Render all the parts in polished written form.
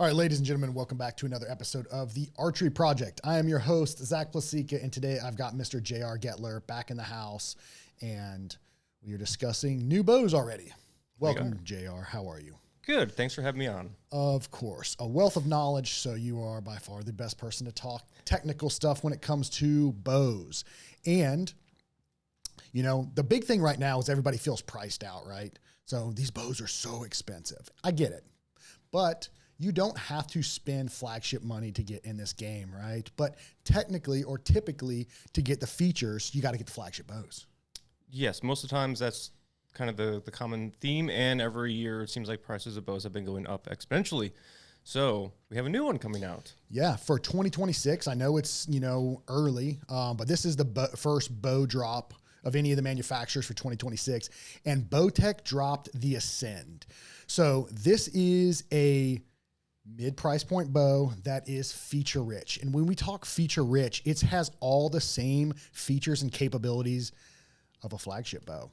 All right, ladies and gentlemen, welcome back to another episode of The Archery Project. I am your host, Zach Plasica, and today I've got Mr. J.R. Gettler back in the house, and we are discussing new bows already. Welcome, J.R. How are you? Good. Thanks for having me on. Of course. A wealth of knowledge, so you are by far the best person to talk technical stuff when it comes to bows. And, you know, the big thing right now is everybody feels priced out, right? So these bows are so expensive. I get it. But you don't have to spend flagship money to get in this game, right? But technically or typically to get the features, you got to get the flagship bows. Yes, most of the times that's kind of the common theme, and every year it seems like prices of bows have been going up exponentially. So we have a new one coming out. Yeah, for 2026. I know it's, early, but this is the first bow drop of any of the manufacturers for 2026. And Bowtech dropped the Ascend. So this is a mid-price point bow that is feature rich. And when we talk feature rich, it has all the same features and capabilities of a flagship bow.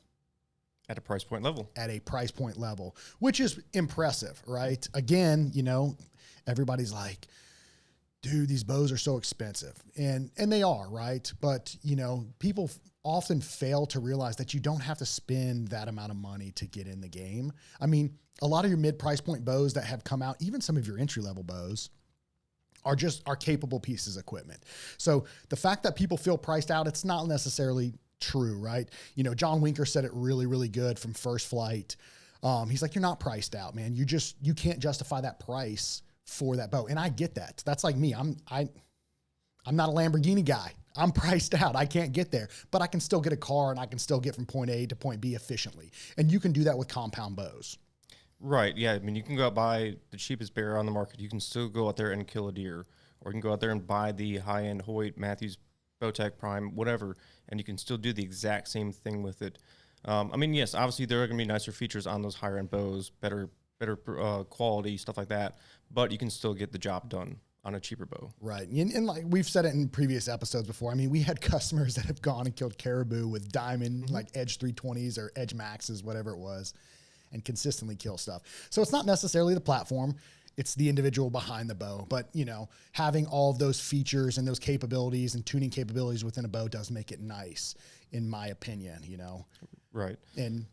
At a price point level. At a price point level, which is impressive, right? Again, everybody's like, dude, these bows are so expensive. And they are, right? But, people often fail to realize that you don't have to spend that amount of money to get in the game. I mean, a lot of your mid-price point bows that have come out, even some of your entry-level bows, are capable pieces of equipment. So the fact that people feel priced out, it's not necessarily true, right? John Winker said it really, really good from First Flight. He's like, you're not priced out, man. You can't justify that price for that bow. And I get that. That's like me. I'm not a Lamborghini guy. I'm priced out. I can't get there, but I can still get a car and I can still get from point A to point B efficiently. And you can do that with compound bows. Right. Yeah. I mean, you can go out buy the cheapest bear on the market. You can still go out there and kill a deer, or you can go out there and buy the high-end Hoyt, Matthews, Bowtech Prime, whatever, and you can still do the exact same thing with it. Yes, obviously there are going to be nicer features on those higher-end bows, better quality, stuff like that, but you can still get the job done on a cheaper bow. Right. And like we've said it in previous episodes before, I mean, we had customers that have gone and killed caribou with diamond, like Edge 320s or Edge Maxes, whatever it was, and consistently kill stuff. So it's not necessarily the platform. It's the individual behind the bow. But, having all of those features and those capabilities and tuning capabilities within a bow does make it nice, in my opinion, Right. And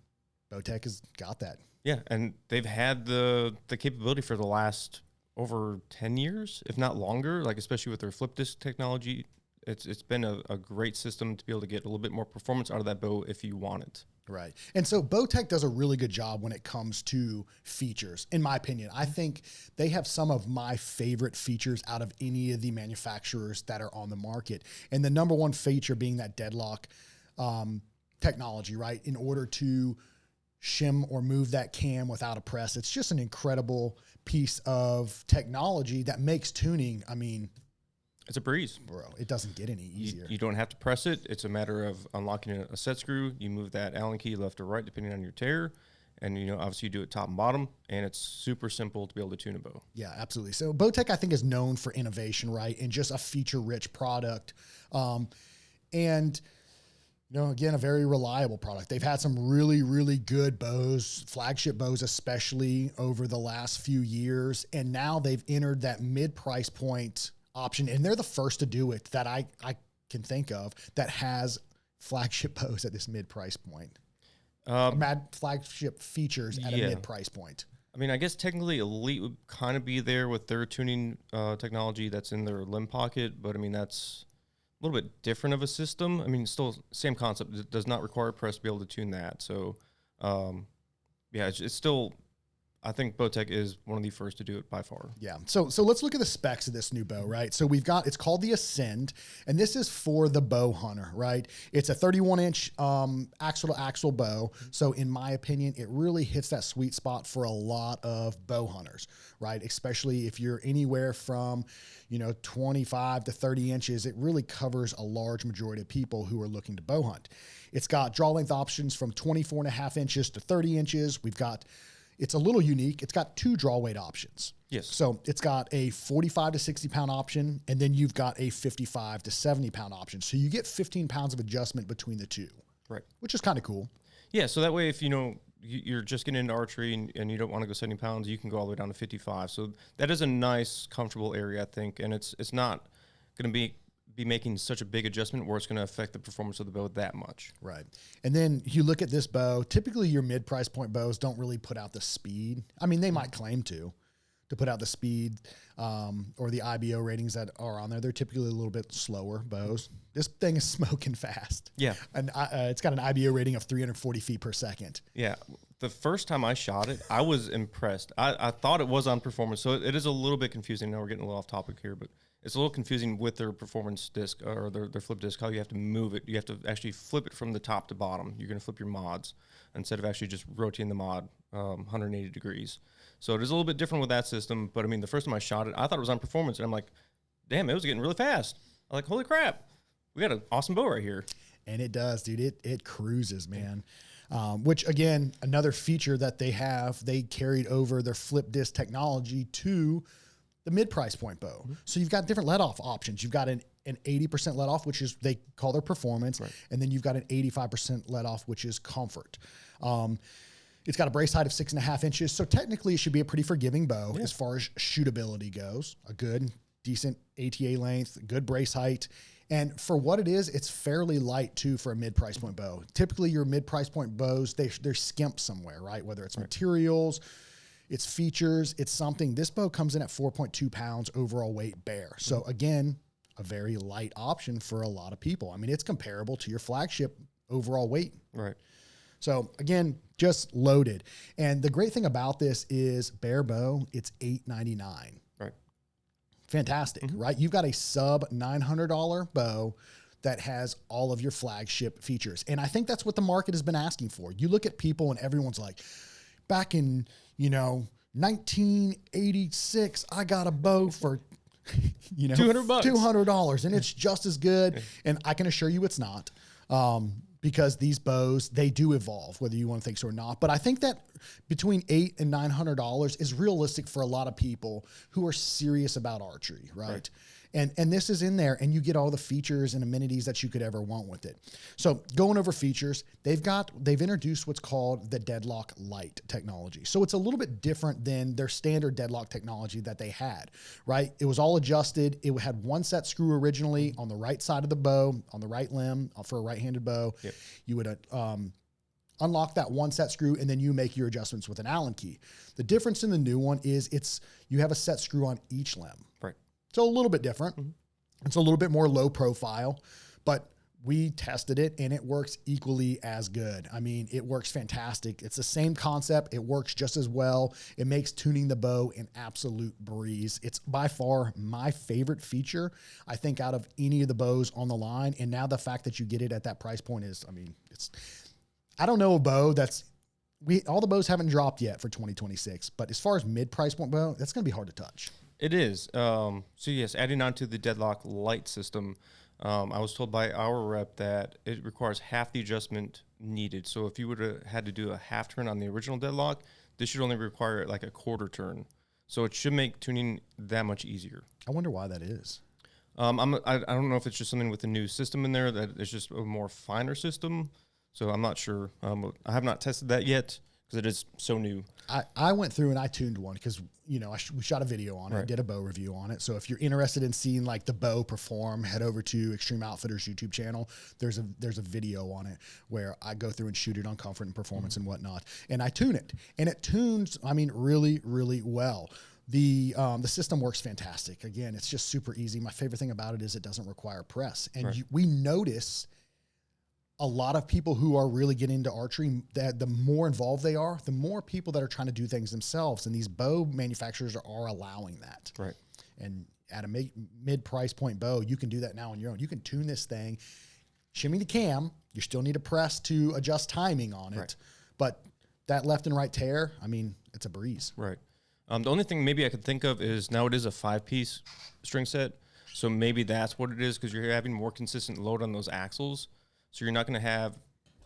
Bowtech has got that. Yeah, and they've had the capability for the last over 10 years, if not longer, like especially with their flip disc technology. It's been a great system to be able to get a little bit more performance out of that bow if you want it. Right. And so Bowtech does a really good job when it comes to features, in my opinion. I think they have some of my favorite features out of any of the manufacturers that are on the market. And the number one feature being that Deadlock technology, right? In order to shim or move that cam without a press. It's just an incredible piece of technology that makes tuning, it's a breeze. Bro, it doesn't get any easier. You don't have to press it. It's a matter of unlocking a set screw. You move that Allen key left or right, depending on your tear. And, obviously you do it top and bottom, and it's super simple to be able to tune a bow. Yeah, absolutely. So Bowtech, I think, is known for innovation, right? And just a feature-rich product. Again, a very reliable product. They've had some really, really good bows, flagship bows especially, over the last few years. And now they've entered that mid-price point option, and they're the first to do it that I can think of that has flagship bows at this mid-price point. Flagship features at a mid-price point. I guess technically Elite would kind of be there with their tuning technology that's in their limb pocket, but that's a little bit different of a system. Still same concept. It does not require a press to be able to tune that. So, it's still, I think Bowtech is one of the first to do it by far. Yeah. So let's look at the specs of this new bow, right? So it's called the Ascend, and this is for the bow hunter, right? It's a 31-inch axle to axle bow. So in my opinion, it really hits that sweet spot for a lot of bow hunters, right? Especially if you're anywhere from, 25 to 30 inches, it really covers a large majority of people who are looking to bow hunt. It's got draw length options from 24.5 inches to 30 inches. It's a little unique. It's got two draw weight options. Yes. So it's got a 45 to 60 pound option, and then you've got a 55 to 70 pound option. So you get 15 pounds of adjustment between the two. Right. Which is kind of cool. Yeah. So that way, if, you're just getting into archery and you don't want to go 70 pounds, you can go all the way down to 55. So that is a nice, comfortable area, I think. And it's not going to be making such a big adjustment where it's going to affect the performance of the bow that much. Right. And then you look at this bow, typically your mid-price point bows don't really put out the speed. I mean, they might claim to put out the speed or the IBO ratings that are on there. They're typically a little bit slower bows. This thing is smoking fast. Yeah. And it's got an IBO rating of 340 feet per second. Yeah. The first time I shot it, I was impressed. I thought it was on performance. So it is a little bit confusing. Now we're getting a little off topic here, but it's a little confusing with their performance disc or their flip disc, how you have to move it. You have to actually flip it from the top to bottom. You're going to flip your mods instead of actually just rotating the mod 180 degrees. So it is a little bit different with that system. But I mean, the first time I shot it, I thought it was on performance. And I'm like, damn, it was getting really fast. I'm like, holy crap, we got an awesome bow right here. And it does, dude. It cruises, man. Which, again, another feature that they carried over their flip disc technology to the mid-price point bow. Mm-hmm. So you've got different let-off options. You've got an 80% let-off, which is they call their performance, right. And then you've got an 85% let-off, which is comfort. It's got a brace height of 6.5 inches, so technically it should be a pretty forgiving bow as far as shootability goes. A good, decent ATA length, good brace height. And for what it is, it's fairly light too for a mid-price point bow. Typically your mid-price point bows, they're skimped somewhere, right? Whether it's materials, it's features, it's something. This bow comes in at 4.2 pounds overall weight bare. So again, a very light option for a lot of people. I mean, it's comparable to your flagship overall weight. Right. So again, just loaded. And the great thing about this is bare bow, it's $899. Right. Fantastic, right? You've got a sub $900 bow that has all of your flagship features. And I think that's what the market has been asking for. You look at people and everyone's like, back in, 1986, I got a bow for, $200 and it's just as good. And I can assure you it's not. Because these bows, they do evolve, whether you want to think so or not. But I think that between $800 and $900 is realistic for a lot of people who are serious about archery, right? And this is in there, and you get all the features and amenities that you could ever want with it. So going over features, they've introduced what's called the Deadlock Light technology. So it's a little bit different than their standard Deadlock technology that they had, right? It was all adjusted. It had one set screw originally on the right side of the bow, on the right limb for a right-handed bow. Yep. You would unlock that one set screw, and then you make your adjustments with an Allen key. The difference in the new one is you have a set screw on each limb. Right. So a little bit different. Mm-hmm. It's a little bit more low profile, but we tested it and it works equally as good. I mean, it works fantastic. It's the same concept. It works just as well. It makes tuning the bow an absolute breeze. It's by far my favorite feature, I think, out of any of the bows on the line. And now the fact that you get it at that price point is, I don't know a bow all the bows haven't dropped yet for 2026, but as far as mid-price point bow, that's going to be hard to touch. It is. So yes, adding on to the Deadlock Light system, I was told by our rep that it requires half the adjustment needed. So if you would have had to do a half turn on the original Deadlock, this should only require like a quarter turn. So it should make tuning that much easier. I wonder why that is. I don't know if it's just something with the new system in there that it's just a more finer system. So I'm not sure. I have not tested that yet because it is so new. I went through and I tuned one because, we shot a video on it, did a bow review on it. So if you're interested in seeing like the bow perform, head over to Extreme Outfitters YouTube channel. There's a video on it where I go through and shoot it on comfort and performance and whatnot. And I tune it. And it tunes, really, really well. The system works fantastic. Again, it's just super easy. My favorite thing about it is it doesn't require press. And we notice a lot of people who are really getting into archery, that the more involved they are, the more people that are trying to do things themselves. And these bow manufacturers are allowing that. Right. And at a mid-price point bow, you can do that now on your own. You can tune this thing, shimmy the cam. You still need a press to adjust timing on it. Right. But that left and right tear, it's a breeze. Right. The only thing maybe I could think of is now it is a 5-piece string set. So maybe that's what it is, because you're having more consistent load on those axles. So you're not going to have,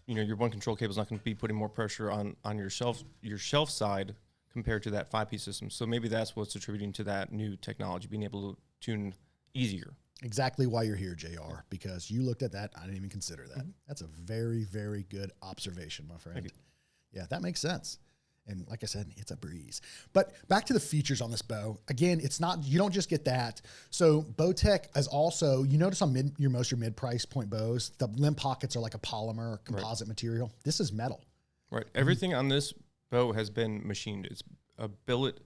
your one control cable is not going to be putting more pressure on your shelf side compared to that 5-piece system. So maybe that's what's attributing to that new technology, being able to tune easier. Exactly why you're here, JR, because you looked at that. I didn't even consider that. Mm-hmm. That's a very, very good observation, my friend. Yeah, that makes sense. And like I said, it's a breeze. But back to the features on this bow. Again, it's not, you don't just get that. So Bowtech is also, you notice on your mid-price point bows, the limb pockets are like a polymer composite material. This is metal. Right. Everything on this bow has been machined. It's a billet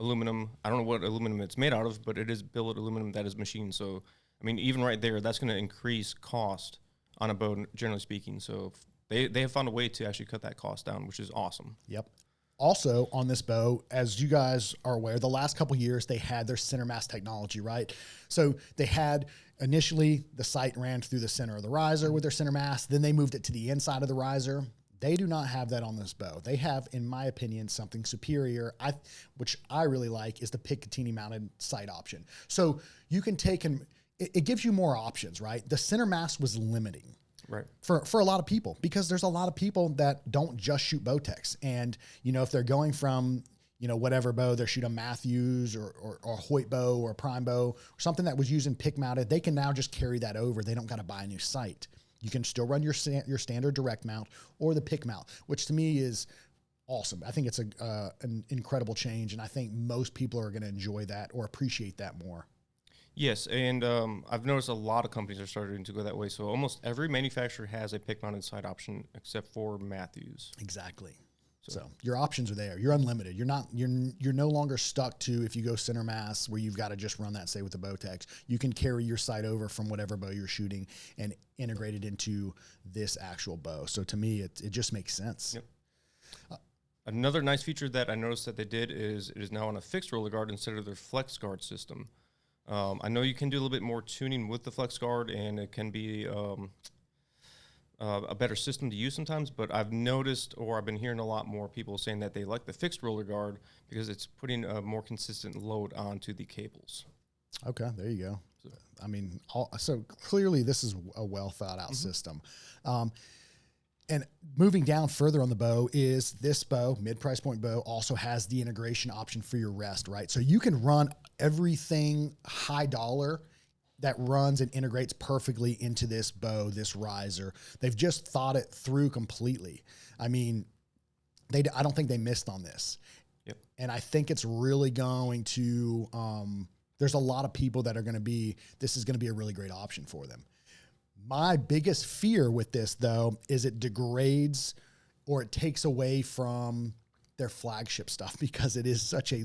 aluminum. I don't know what aluminum it's made out of, but it is billet aluminum that is machined. So, I mean, even right there, that's going to increase cost on a bow, generally speaking. So they have found a way to actually cut that cost down, which is awesome. Yep. Also on this bow, as you guys are aware, the last couple of years they had their center mass technology, right? So they had initially the sight ran through the center of the riser with their center mass. Then they moved it to the inside of the riser. They do not have that on this bow. They have, in my opinion, something superior, which I really like, is the Picatinny mounted sight option. So you can take and it gives you more options, right? The center mass was limiting. Right. For a lot of people, because there's a lot of people that don't just shoot Bowtechs. And, you know, if they're going from, you know, whatever bow, they're shooting a Matthews or a Hoyt bow or a prime bow, or something that was using pick mounted, they can now just carry that over. They don't got to buy a new sight. You can still run your standard direct mount or the pick mount, which to me is awesome. I think it's an incredible change. And I think most people are going to enjoy that or appreciate that more. Yes, and I've noticed a lot of companies are starting to go that way. So almost every manufacturer has a pick-mounted sight option except for Matthews. Exactly. So your options are there. You're unlimited. You're no longer stuck to, if you go center mass where you've got to just run that, say with the Bowtechs, you can carry your sight over from whatever bow you're shooting and integrate it into this actual bow. So to me, it just makes sense. Yep. Another nice feature that I noticed that they did is it is now on a fixed roller guard instead of their flex guard system. I know you can do a little bit more tuning with the flex guard, and it can be a better system to use sometimes, but I've noticed, or I've been hearing a lot more people saying that they like the fixed roller guard because it's putting a more consistent load onto the cables. Okay, there you go. I mean, so clearly this is a well thought out system. And moving down further on the bow is this bow, mid-price point bow, also has the integration option for your rest, right? So you can run everything high dollar that runs and integrates perfectly into this bow, this riser. They've just thought it through completely. I mean, I don't think they missed on this. Yep. And I think it's really going to, there's a lot of people that are going to this is going to be a really great option for them. My biggest fear with this, though, is it degrades or it takes away from their flagship stuff because it is such a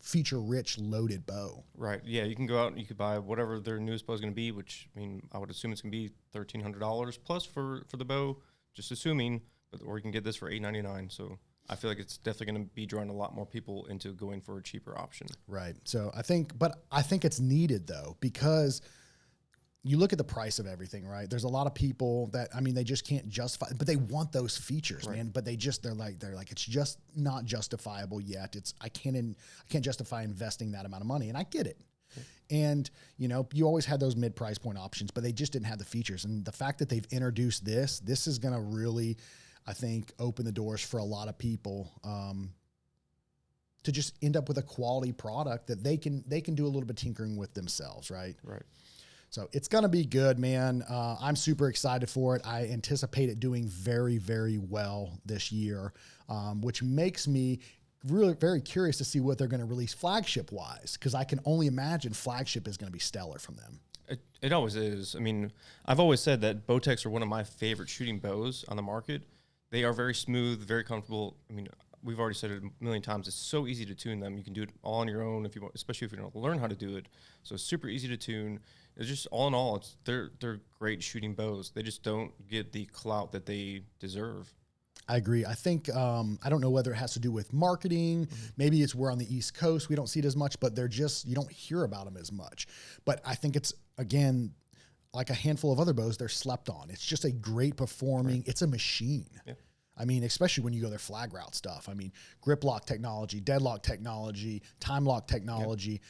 feature-rich, loaded bow. Right. Yeah, you can go out and you could buy whatever their newest bow is going to be, which, I mean, I would assume it's going to be $1,300 plus for the bow, just assuming, or you can get this for $899. So I feel like it's definitely going to be drawing a lot more people into going for a cheaper option. Right. So I think it's needed, though, because you look at the price of everything, right? There's a lot of people that, I mean, they just can't justify, but they want those features, right, man. But they're like, it's just not justifiable yet. I can't justify investing that amount of money. And I get it. And, you know, you always had those mid-price point options, but they just didn't have the features. And the fact that they've introduced this is going to really, I think, open the doors for a lot of people, to just end up with a quality product that they can do a little bit of tinkering with themselves. Right. Right. So it's going to be good, man. I'm super excited for it. I anticipate it doing very, very well this year, which makes me really very curious to see what they're going to release flagship wise, because I can only imagine flagship is going to be stellar from them. It always is. I mean, I've always said that Bowtechs are one of my favorite shooting bows on the market. They are very smooth, very comfortable. I mean, we've already said it a million times. It's so easy to tune them. You can do it all on your own if you want, especially if you don't learn how to do it. So it's super easy to tune. It's just all in all, they're great shooting bows. They just don't get the clout that they deserve. I agree. I think, I don't know whether it has to do with marketing. Maybe it's we're on the East Coast. We don't see it as much, but you don't hear about them as much. But I think it's, again, like a handful of other bows, they're slept on. It's just a great performing, it's a machine. Yeah. I mean, especially when you go their flag route stuff. I mean, grip lock technology, deadlock technology, time lock technology. Yep.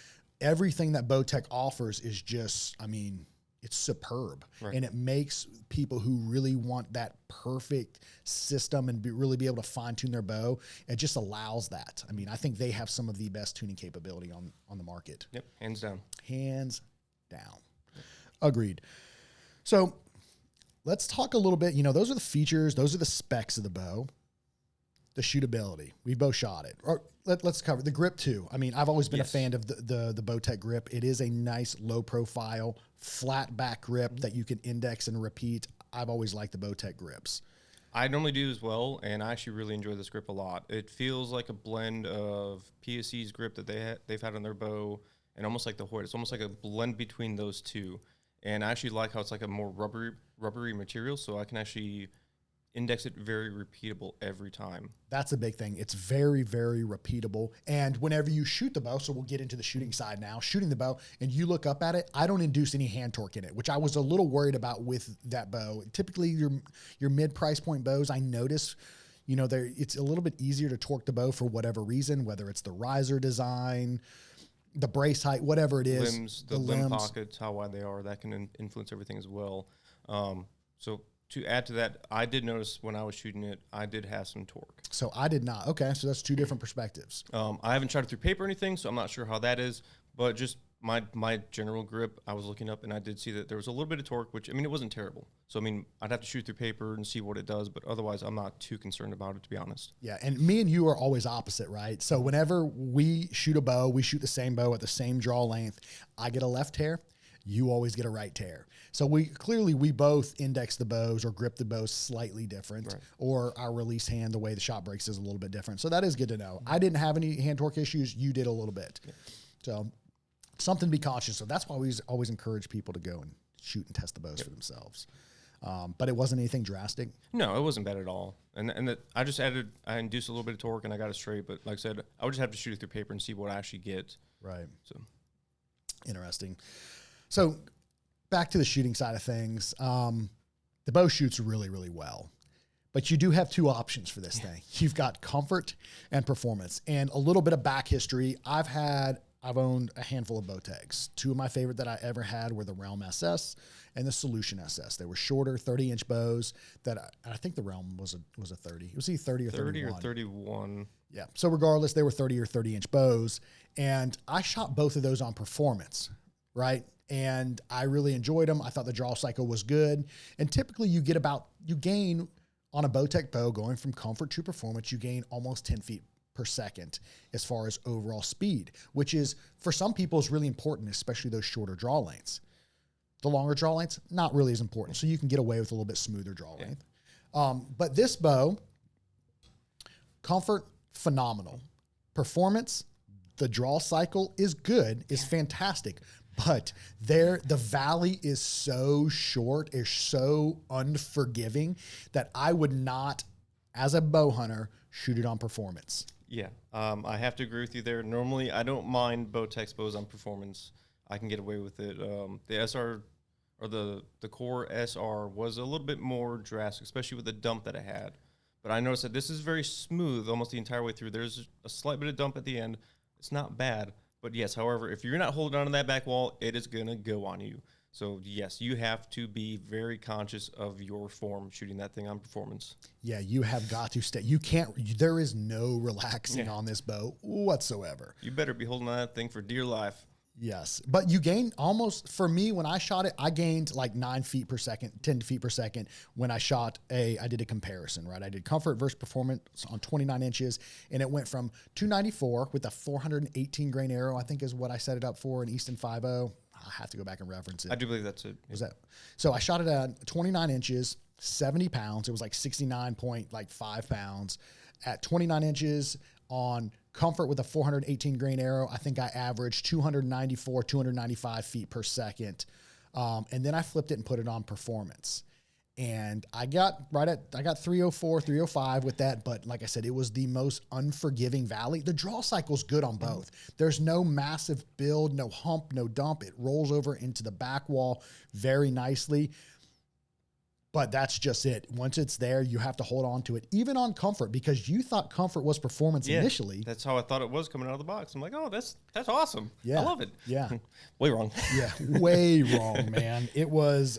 Everything that Bowtech offers is just, I mean, it's superb. Right. And it makes people who really want that perfect system and really be able to fine tune their bow, it just allows that. I mean, I think they have some of the best tuning capability on the market. Yep, hands down. Hands down. Yep. Agreed. So let's talk a little bit, those are the features, those are the specs of the bow. the shootability. We both shot it. Or let's cover the grip too. I mean, I've always been a fan of the Bowtech grip. It is a nice low profile, flat back grip that you can index and repeat. I've always liked the Bowtech grips. I normally do as well, and I actually really enjoy this grip a lot. It feels like a blend of PSE's grip that they've had on their bow, and almost like the Hoyt. It's almost like a blend between those two. And I actually like how it's like a more rubbery material, so I can actually index it very repeatable every time. That's a big thing. It's very, very repeatable. And whenever you shoot the bow, so we'll get into the shooting side now, shooting the bow, and you look up at it, I don't induce any hand torque in it, which I was a little worried about with that bow. Typically, your mid-price point bows, I notice, you know, it's a little bit easier to torque the bow for whatever reason, whether it's the riser design, the brace height, whatever it is. Limbs, the limb pockets, how wide they are, that can influence everything as well. So to add to that, I did notice when I was shooting it, I did have some torque. So I did not. Okay, so that's two different perspectives. I haven't tried it through paper or anything, so I'm not sure how that is. But just my general grip, I was looking up and I did see that there was a little bit of torque, which, I mean, it wasn't terrible. So, I mean, I'd have to shoot through paper and see what it does, but otherwise I'm not too concerned about it, to be honest. Yeah, and me and you are always opposite, right? So whenever we shoot a bow, we shoot the same bow at the same draw length. I get a left tear, you always get a right tear. So we both index the bows or grip the bows slightly different, right, or our release hand, the way the shot breaks, is a little bit different. So that is good to know. I didn't have any hand torque issues. You did a little bit. Yeah. So something to be cautious of. That's why we always encourage people to go and shoot and test the bows for themselves. But it wasn't anything drastic. No, it wasn't bad at all. And I induced a little bit of torque and I got it straight. But like I said, I would just have to shoot it through paper and see what I actually get. Right. So interesting. So back to the shooting side of things. The bow shoots really, really well. But you do have two options for this thing. You've got comfort and performance. And a little bit of back history. I've owned a handful of Bowtechs. Two of my favorite that I ever had were the Realm SS and the Solution SS. They were shorter 30-inch bows that I think the Realm was a 30. It was either 30 or 31. 30 or 31. Yeah. So regardless, they were 30 or 30-inch bows. And I shot both of those on performance, right? And I really enjoyed them. I thought the draw cycle was good. And typically you gain on a Bowtech bow going from comfort to performance, you gain almost 10 feet per second as far as overall speed, which is for some people is really important, especially those shorter draw lengths. The longer draw lengths, not really as important. So you can get away with a little bit smoother draw length. But this bow, comfort, phenomenal. Performance, the draw cycle is good, is fantastic. But the valley is so short, is so unforgiving that I would not, as a bow hunter, shoot it on performance. Yeah, I have to agree with you there. Normally, I don't mind Bowtech's bows on performance. I can get away with it. The SR, or the core SR, was a little bit more drastic, especially with the dump that it had. But I noticed that this is very smooth almost the entire way through. There's a slight bit of dump at the end. It's not bad. But yes, however, if you're not holding on to that back wall, it is going to go on you. So yes, you have to be very conscious of your form shooting that thing on performance. Yeah, you have got to stay. You can't, there is no relaxing on this bow whatsoever. You better be holding on that thing for dear life. Yes. But you gain almost, for me, when I shot it, I gained like 9 feet per second, 10 feet per second when I did a comparison, right? I did comfort versus performance on 29 inches, and it went from 294 with a 418 grain arrow, I think is what I set it up for, in Easton 5.0. I'll have to go back and reference it. I do believe that's it. Was that? So I shot it at 29 inches, 70 pounds. It was like 69.5 pounds. At 29 inches on comfort with a 418 grain arrow, I think I averaged 294, 295 feet per second. And then I flipped it and put it on performance. And I got 304, 305 with that. But like I said, it was the most unforgiving valley. The draw cycle's good on both. There's no massive build, no hump, no dump. It rolls over into the back wall very nicely. But that's just it. Once it's there, you have to hold on to it, even on comfort, because you thought comfort was performance initially. That's how I thought it was coming out of the box. I'm like, oh, that's awesome. Yeah. I love it. Yeah. Way wrong. Yeah. Way wrong, man. It was,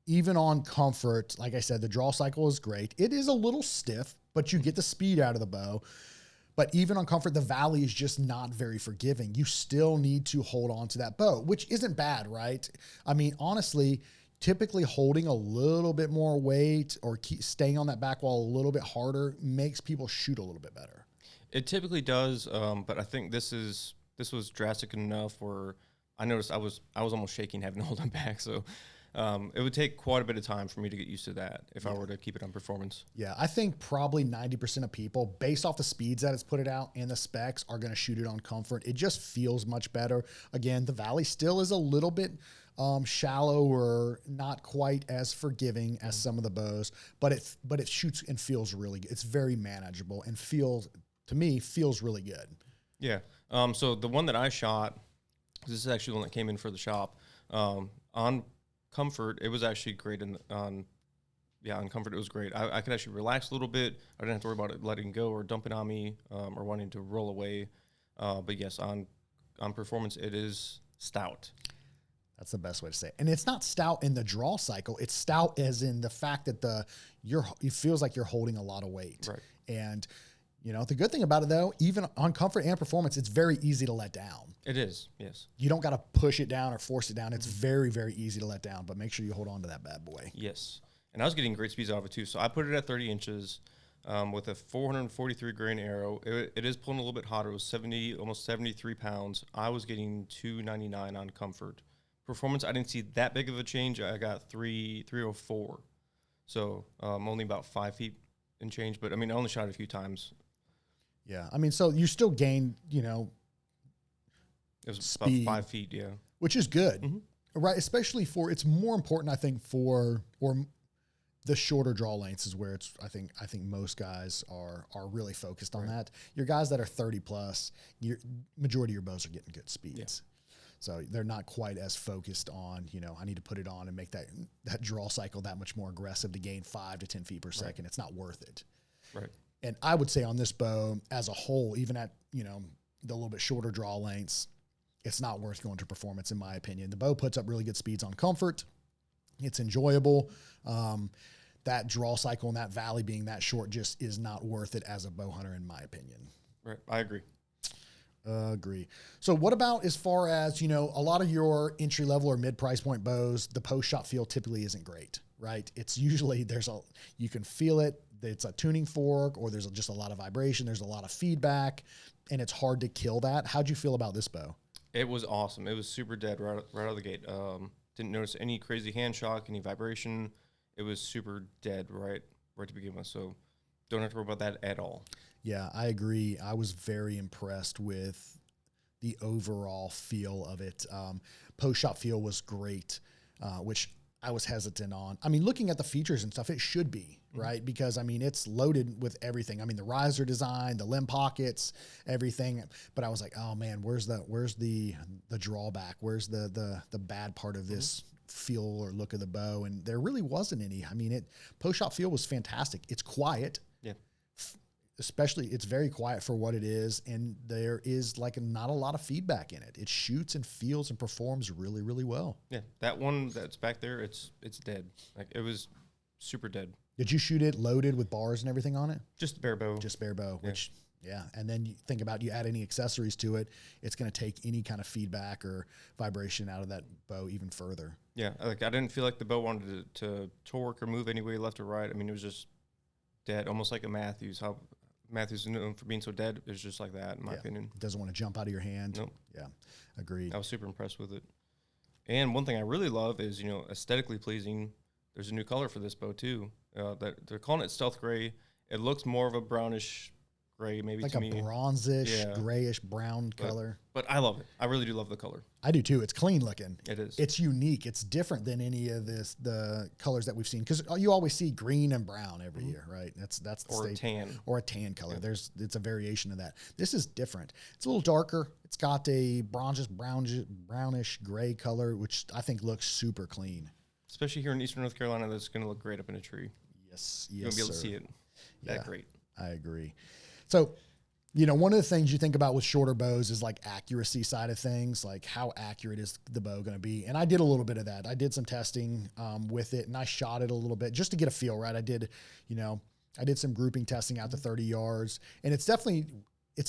even on comfort, like I said, the draw cycle is great. It is a little stiff, but you get the speed out of the bow. But even on comfort, the valley is just not very forgiving. You still need to hold on to that bow, which isn't bad, right? I mean, honestly, typically holding a little bit more weight or staying on that back wall a little bit harder makes people shoot a little bit better. It typically does, but I think this was drastic enough where I noticed I was almost shaking having to hold them back. So it would take quite a bit of time for me to get used to that if I were to keep it on performance. Yeah, I think probably 90% of people, based off the speeds that it's put it out and the specs, are going to shoot it on comfort. It just feels much better. Again, the Valley still is a little bit shallower, not quite as forgiving as some of the bows, but it shoots and feels really good. It's very manageable and feels really good. Yeah. So the one that I shot, this is actually the one that came in for the shop, on comfort, it was actually great. On comfort, it was great. I could actually relax a little bit. I didn't have to worry about it letting go or dumping on me or wanting to roll away. But yes, on performance, it is stout. That's the best way to say it. And it's not stout in the draw cycle. It's stout as in the fact that it feels like you're holding a lot of weight. Right. And the good thing about it though, even on comfort and performance, it's very easy to let down. It is, yes. You don't got to push it down or force it down. It's very, very easy to let down, but make sure you hold on to that bad boy. Yes. And I was getting great speeds out of it too. So I put it at 30 inches with a 443 grain arrow. It is pulling a little bit hotter. It was almost 73 pounds. I was getting 299 on comfort. Performance, I didn't see that big of a change. I got 304. So only about 5 feet and change. But I mean, I only shot it a few times. Yeah. I mean, so you still gained, it was speed, about 5 feet, yeah. Which is good, right? Especially it's more important, I think, or the shorter draw lengths is where I think most guys are really focused on that. Your guys that are 30 plus, majority of your bows are getting good speeds. Yeah. So they're not quite as focused on, I need to put it on and make that draw cycle that much more aggressive to gain 5 to 10 feet per second. It's not worth it. Right. And I would say on this bow as a whole, even at, the little bit shorter draw lengths, it's not worth going to performance in my opinion. The bow puts up really good speeds on comfort. It's enjoyable. That draw cycle and that valley being that short just is not worth it as a bow hunter in my opinion. Right. I agree. Agree. So what about as far as, a lot of your entry level or mid price point bows, the post shot feel typically isn't great, right? It's usually you can feel it. It's a tuning fork or there's just a lot of vibration. There's a lot of feedback and it's hard to kill that. How'd you feel about this bow? It was awesome. It was super dead right out of the gate. Didn't notice any crazy hand shock, any vibration. It was super dead right to begin with. So don't have to worry about that at all. Yeah, I agree. I was very impressed with the overall feel of it. Post-shot feel was great, which I was hesitant on. I mean, looking at the features and stuff, it should be, right? Because, it's loaded with everything. The riser design, the limb pockets, everything. But I was like, oh, man, where's the drawback? Where's the bad part of this feel or look of the bow? And there really wasn't any. Post-shot feel was fantastic. It's quiet. Yeah. Especially it's very quiet for what it is. And there is not a lot of feedback in it. It shoots and feels and performs really, really well. Yeah. That one that's back there, it's dead. It was super dead. Did you shoot it loaded with bars and everything on it? Just bare bow. Just bare bow, which, yeah. And then you think about you add any accessories to it, it's going to take any kind of feedback or vibration out of that bow even further. Yeah. I didn't feel like the bow wanted to torque or move any way left or right. It was just dead, almost like a Matthews. How Matthews is known for being so dead. It's just like that, in my opinion. It doesn't want to jump out of your hand. Nope. Yeah, agreed. I was super impressed with it. And one thing I really love is, aesthetically pleasing. There's a new color for this bow, too. That they're calling it stealth gray. It looks more of a brownish gray, maybe like to a me. bronzish, grayish brown color. But I love it. I really do love the color. I do too. It's clean looking. It is. It's unique. It's different than any of the colors that we've seen because you always see green and brown every year, right? That's the or tan or a tan color. Yeah. It's a variation of that. This is different. It's a little darker. It's got a brownish gray color, which I think looks super clean. Especially here in Eastern North Carolina, that's going to look great up in a tree. Yes, you're going to be able to see it that great. I agree. So, one of the things you think about with shorter bows is accuracy side of things, how accurate is the bow going to be? And I did a little bit of that. I did some testing with it and I shot it a little bit just to get a feel, right? I did some grouping testing out to 30 yards and it's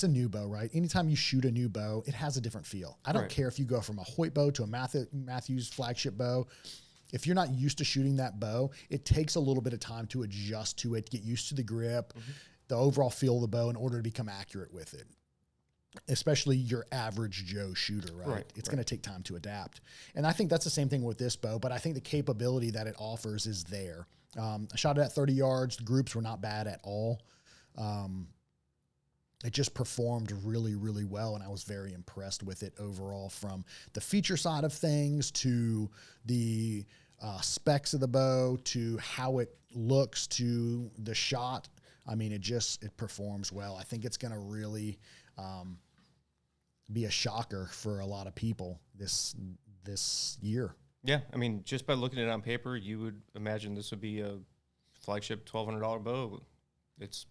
a new bow, right? Anytime you shoot a new bow, it has a different feel. I don't care if you go from a Hoyt bow to a Matthews flagship bow. if you're not used to shooting that bow, it takes a little bit of time to adjust to it, get used to the grip, the overall feel of the bow in order to become accurate with it. Especially your average Joe shooter, right? It's going to take time to adapt. And I think that's the same thing with this bow, but I think the capability that it offers is there. I shot it at 30 yards. The groups were not bad at all. It just performed really, really well, and I was very impressed with it overall, from the feature side of things to the specs of the bow to how it looks to the shot. I mean, it performs well. I think it's going to really be a shocker for a lot of people this year. Yeah, I mean, just by looking at it on paper, you would imagine this would be a flagship $1,200 bow. It's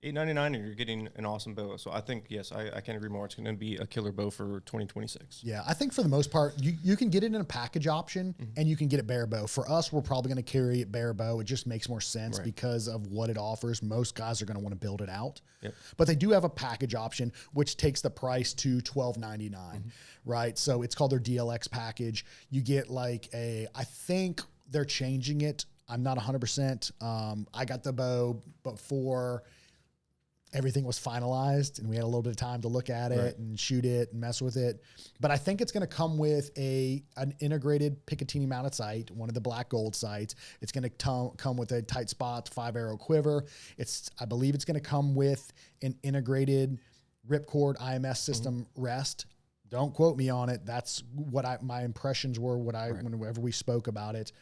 $899, and you're getting an awesome bow. So I think, yes, I can't agree more. It's going to be a killer bow for 2026. Yeah, I think for the most part, you can get it in a package option, and you can get it bare bow. For us, we're probably going to carry it bare bow. It just makes more sense because of what it offers. Most guys are going to want to build it out. Yep. But they do have a package option, which takes the price to $1,299, right? So it's called their DLX package. You get like I think they're changing it. I'm not 100%. I got the bow before everything was finalized and we had a little bit of time to look at it and shoot it and mess with it. But I think it's going to come with an integrated Picatinny mounted sight, one of the black gold sights. It's going to come with a tight spot 5-arrow quiver. I believe it's going to come with an integrated ripcord IMS system rest. Don't quote me on it. That's what my impressions were whenever we spoke about it.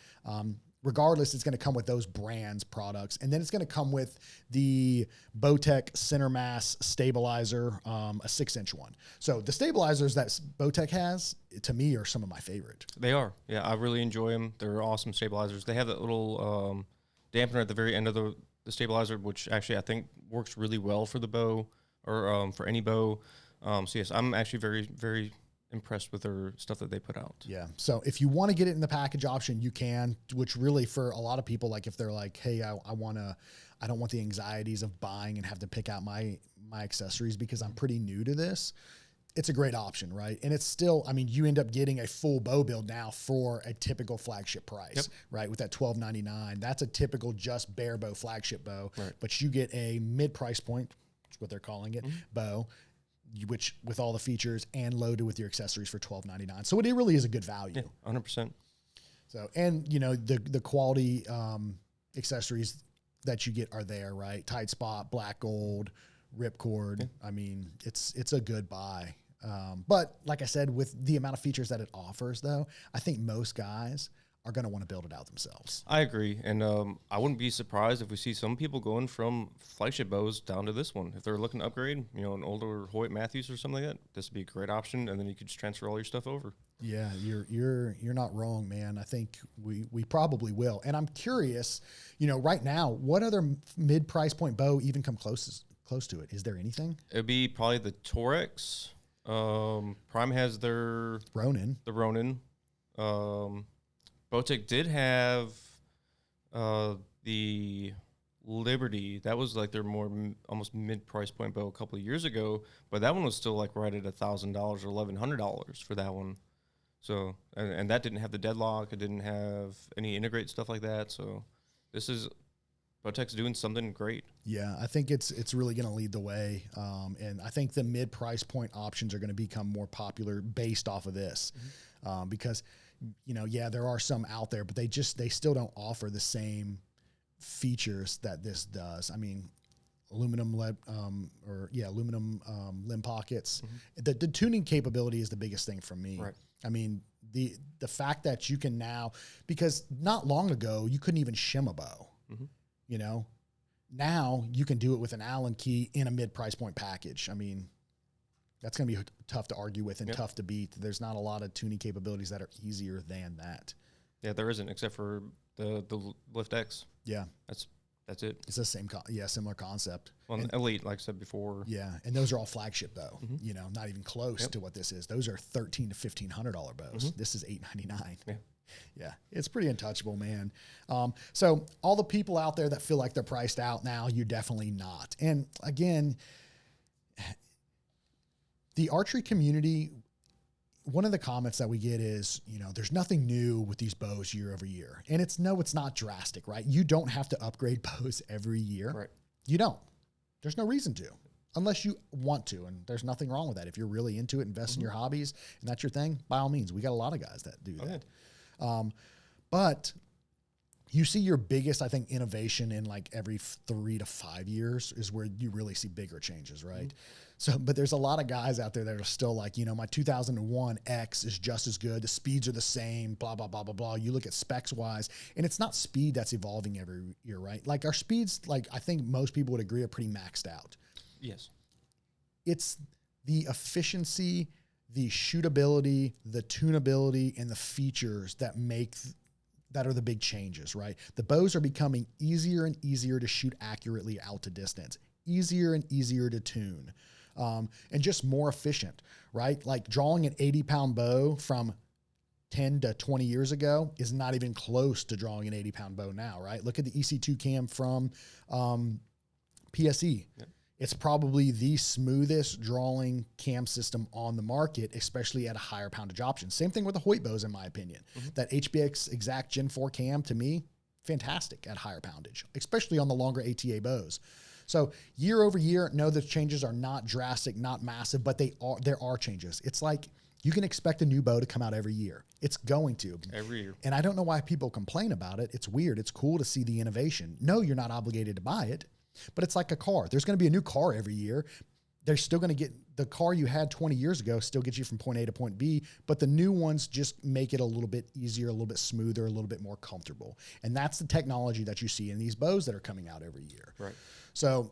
Regardless, it's going to come with those brands products. And then it's going to come with the Bowtech center mass stabilizer, a 6-inch one. So the stabilizers that Bowtech has, to me, are some of my favorite. They are. Yeah, I really enjoy them. They're awesome stabilizers. They have that little dampener at the very end of the stabilizer, which actually I think works really well for the bow, or for any bow. So yes, I'm actually very, very impressed with their stuff that they put out. Yeah. So if you want to get it in the package option, you can, which really for a lot of people, like if they're like, hey, I don't want the anxieties of buying and have to pick out my accessories because I'm pretty new to this. It's a great option, right? And it's still, I mean, you end up getting a full bow build now for a typical flagship price, right? With that $1,299, that's a typical just bare bow flagship bow, but you get a mid price point, that's what they're calling it, bow, which with all the features and loaded with your accessories for $1,299. So it really is a good value. Yeah, 100%. So, and you know, the quality accessories that you get are there, right? Tight spot, black gold, ripcord. Yeah. I mean, it's a good buy. But like I said, with the amount of features that it offers though, I think most guys are going to want to build it out themselves. I agree. And I wouldn't be surprised if we see some people going from flagship bows down to this one. If they're looking to upgrade, you know, an older Hoyt Matthews or something like that, this would be a great option. And then you could just transfer all your stuff over. Yeah, you're not wrong, man. I think we probably will. And I'm curious, you know, right now, what other mid price point bow even come close to it? Is there anything? It'd be probably the Torex. Prime has their Ronin. The Ronin. Bowtech did have the Liberty. That was like their more almost mid price point bow a couple of years ago, but that one was still like right at $1,000 or $1,100 for that one. So and that didn't have the Deadlock. It didn't have any integrate stuff like that. So this is Bowtech's doing something great. Yeah, I think it's really going to lead the way, and I think the mid price point options are going to become more popular based off of this, because. You know, yeah, there are some out there, but they still don't offer the same features that this does. I mean, aluminum limb pockets. The tuning capability is the biggest thing for me. Right. I mean, the fact that you can now, because not long ago you couldn't even shim a bow. You know, now you can do it with an Allen key in a mid price point package. I mean, that's going to be tough to argue with and tough to beat. There's not a lot of tuning capabilities that are easier than that. Yeah, there isn't, except for the Lift X. Yeah. That's it. It's the same, similar concept. Well, and Elite, like I said before. Yeah, and those are all flagship though. You know, not even close to what this is. Those are $1,300 to $1,500 bows. This is $899. Yeah. Yeah, it's pretty untouchable, man. So all the people out there that feel like they're priced out now, you're definitely not. And again, the archery community, one of the comments that we get is, there's nothing new with these bows year over year. And it's not drastic, right? You don't have to upgrade bows every year. Right. You don't. There's no reason to, unless you want to. And there's nothing wrong with that. If you're really into it, invest in your hobbies, and that's your thing, by all means. We got a lot of guys that do that. But you see your biggest, I think, innovation in like every 3 to 5 years is where you really see bigger changes, right? So, but there's a lot of guys out there that are still like, my 2001 X is just as good. The speeds are the same, blah, blah, blah, blah, blah. You look at specs wise, and it's not speed that's evolving every year, right? Like our speeds, like I think most people would agree, are pretty maxed out. Yes. It's the efficiency, the shootability, the tunability, and the features that are the big changes, right? The bows are becoming easier and easier to shoot accurately out to distance, easier and easier to tune, and just more efficient, right? Like drawing an 80-pound bow from 10 to 20 years ago is not even close to drawing an 80-pound bow now, right? Look at the EC2 cam from PSE. Yep. It's probably the smoothest drawing cam system on the market, especially at a higher poundage option. Same thing with the Hoyt bows, in my opinion. That HBX Exact Gen 4 cam, to me, fantastic at higher poundage, especially on the longer ATA bows. So year over year, no, the changes are not drastic, not massive, but there are changes. It's like you can expect a new bow to come out every year. It's going to. Every year. And I don't know why people complain about it. It's weird. It's cool to see the innovation. No, you're not obligated to buy it. But it's like a car. There's going to be a new car every year. They're still going to get the car you had 20 years ago, still gets you from point A to point B, but the new ones just make it a little bit easier, a little bit smoother, a little bit more comfortable. And that's the technology that you see in these bows that are coming out every year. Right. So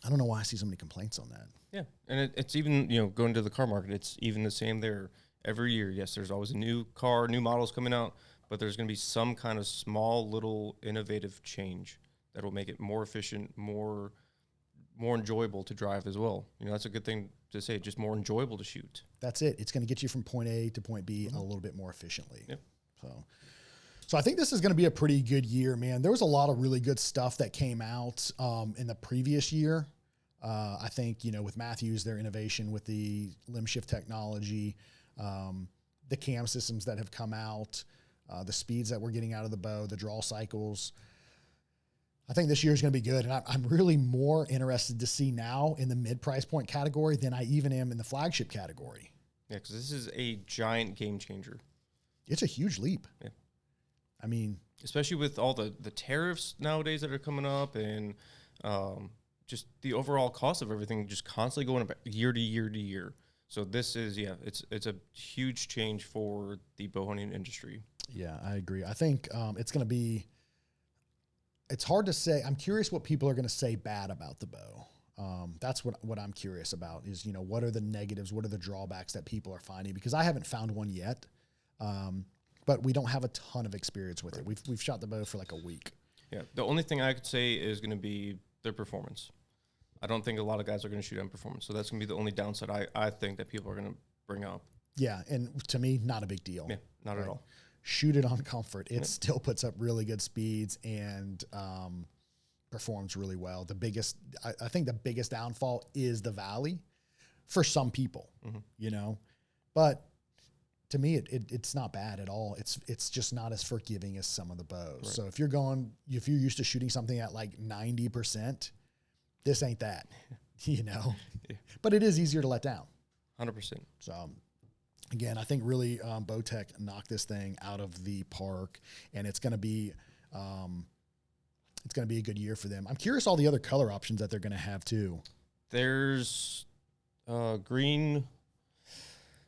I don't know why I see so many complaints on that. Yeah. And it's even, going to the car market, it's even the same there every year. Yes, there's always a new car, new models coming out, but there's going to be some kind of small little innovative change that will make it more efficient, more enjoyable to drive as well. That's a good thing to say, just more enjoyable to shoot. That's it. It's going to get you from point A to point B a little bit more efficiently. Yep. So I think this is going to be a pretty good year, man. There was a lot of really good stuff that came out in the previous year. I think, with Matthews, their innovation with the limb shift technology, the cam systems that have come out, the speeds that we're getting out of the bow, the draw cycles. I think this year is going to be good, and I'm really more interested to see now in the mid-price point category than I even am in the flagship category. Yeah, because this is a giant game changer. It's a huge leap. Yeah. I mean, especially with all the tariffs nowadays that are coming up, and just the overall cost of everything just constantly going up year to year to year. So this is, it's a huge change for the bow hunting industry. Yeah, I agree. I think it's going to be. It's hard to say. I'm curious what people are going to say bad about the bow. That's what I'm curious about is, what are the negatives? What are the drawbacks that people are finding? Because I haven't found one yet, but we don't have a ton of experience with it. We've shot the bow for like a week. Yeah. The only thing I could say is going to be their performance. I don't think a lot of guys are going to shoot on performance. So that's going to be the only downside I think that people are going to bring up. Yeah. And to me, not a big deal. Yeah, not at all. Shoot it on comfort. It still puts up really good speeds and performs really well. I think the biggest downfall is the valley for some people, but to me, it's not bad at all. It's just not as forgiving as some of the bows. Right. So if you're used to shooting something at like 90%, this ain't that, Yeah. But it is easier to let down. 100%. So again, I think really Bowtech knocked this thing out of the park, and it's going to be a good year for them. I'm curious all the other color options that they're going to have too. There's green.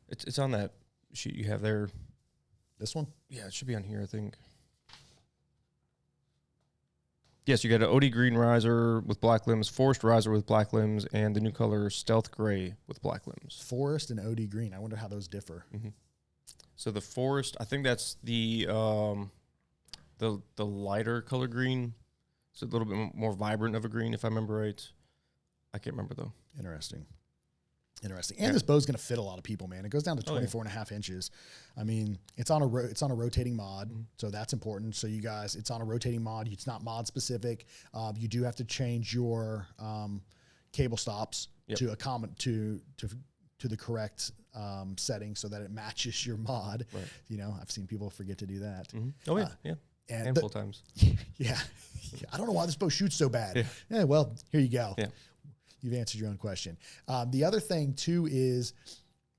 It's on that sheet you have there. This one? Yeah, it should be on here, I think. Yes, you got an OD green riser with black limbs, forest riser with black limbs, and the new color stealth gray with black limbs. Forest and OD green. I wonder how those differ. Mm-hmm. So the forest, I think that's the lighter color green. It's a little bit more vibrant of a green, if I remember right. I can't remember though. Interesting. And this bow's going to fit a lot of people, man. It goes down to 24 and a half inches. I mean, it's on a rotating mod, so that's important. So you guys, it's on a rotating mod. It's not mod specific. You do have to change your cable stops to accommodate to the correct setting so that it matches your mod. Right. You know, I've seen people forget to do that. Mm-hmm. Oh yeah, yeah. And handful of times. Yeah. I don't know why this bow shoots so bad. Yeah. Well, here you go. Yeah. You've answered your own question. The other thing too is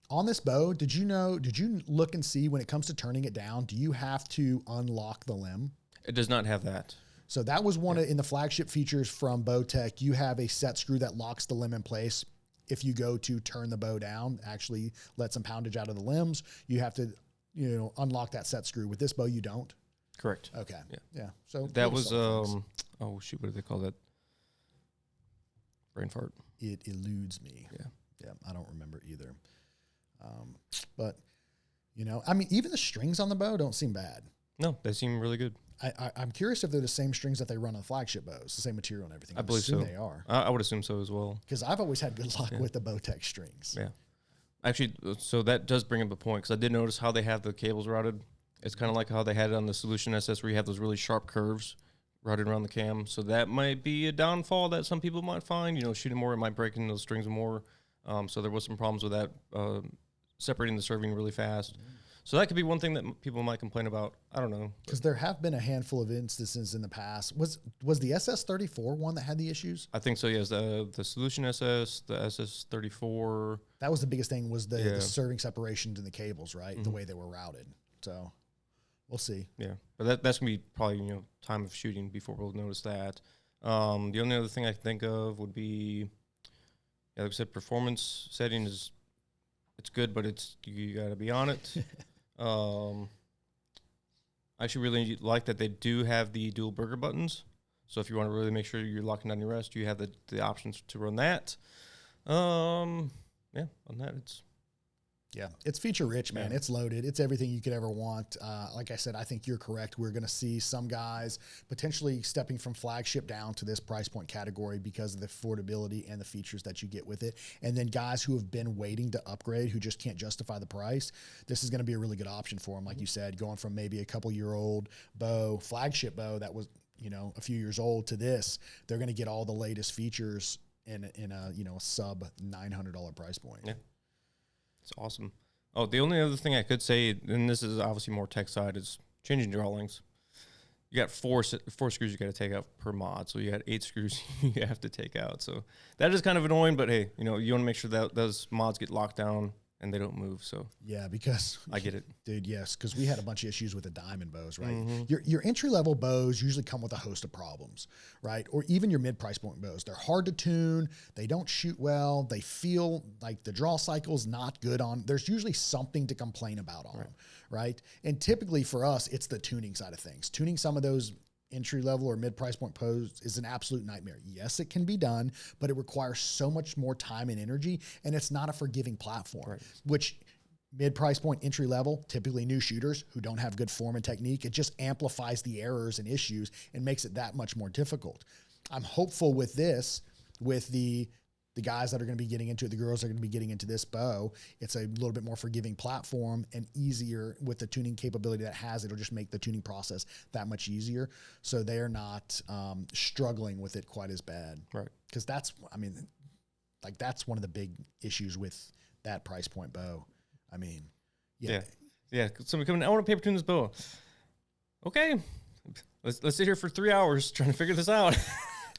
on this bow, did you look and see when it comes to turning it down, do you have to unlock the limb? It does not have that. So that was one in the flagship features from Bowtech. You have a set screw that locks the limb in place. If you go to turn the bow down, actually let some poundage out of the limbs, you have to, unlock that set screw. With this bow, you don't. Correct. Okay. Yeah. Yeah. So that was oh shoot, what do they call that? Brain fart. It eludes me. Yeah. Yeah. I don't remember either. But I mean, even the strings on the bow don't seem bad. No, they seem really good. I'm curious if they're the same strings that they run on flagship bows, the same material and everything. I believe so. They are. I would assume so as well. Because I've always had good luck with the Bowtech strings. Yeah. Actually, so that does bring up a point, because I did notice how they have the cables routed. It's kind of like how they had it on the Solution SS, where you have those really sharp curves routed around the cam. So that might be a downfall that some people might find. Shooting more, it might break in those strings more. So there was some problems with that, separating the serving really fast. So that could be one thing that people might complain about. I don't know. Because there have been a handful of instances in the past. Was the SS34 one that had the issues? I think so, yes. The Solution SS, the SS34. That was the biggest thing, was the serving separations in the cables, right? The way they were routed. So we'll see. Yeah. But that's going to be probably, time of shooting before we'll notice that. The only other thing I can think of would be, like I said, performance setting is, it's good, but you got to be on it. I actually really like that they do have the dual burger buttons. So if you want to really make sure you're locking down your rest, you have the options to run that. On that, it's feature rich, man. Yeah. It's loaded. It's everything you could ever want. Like I said, I think you're correct. We're going to see some guys potentially stepping from flagship down to this price point category because of the affordability and the features that you get with it. And then guys who have been waiting to upgrade, who just can't justify the price, this is going to be a really good option for them. Like you said, going from maybe a couple-year-old bow, flagship bow that was, a few years old, to this, they're going to get all the latest features in a sub $900 price point. Yeah. It's awesome. Oh, the only other thing I could say, and this is obviously more tech side, is changing draw lengths. You got four screws you got to take out per mod, so you got 8 screws you have to take out. So that is kind of annoying, but hey, you want to make sure that those mods get locked down and they don't move. So yeah, because I get it, dude. Yes, because we had a bunch of issues with the diamond bows, right? Your entry level bows usually come with a host of problems, right? Or even your mid price point bows. They're hard to tune. They don't shoot well. They feel like the draw cycle's not good on. There's usually something to complain about on them, right? And typically for us, it's the tuning side of things. Tuning some of those entry level or mid price point bows is an absolute nightmare. Yes, it can be done, but it requires so much more time and energy, and it's not a forgiving platform, which mid price point, entry level, typically new shooters who don't have good form and technique, it just amplifies the errors and issues and makes it that much more difficult. I'm hopeful with this, with the guys that are going to be getting into it, the girls that are going to be getting into this bow, it's a little bit more forgiving platform and easier with the tuning capability that has. It'll just make the tuning process that much easier. So they're not struggling with it quite as bad. Right. Because that's one of the big issues with that price point bow. I mean, yeah. Somebody coming, I want to paper tune this bow. Okay. Let's sit here for 3 hours trying to figure this out.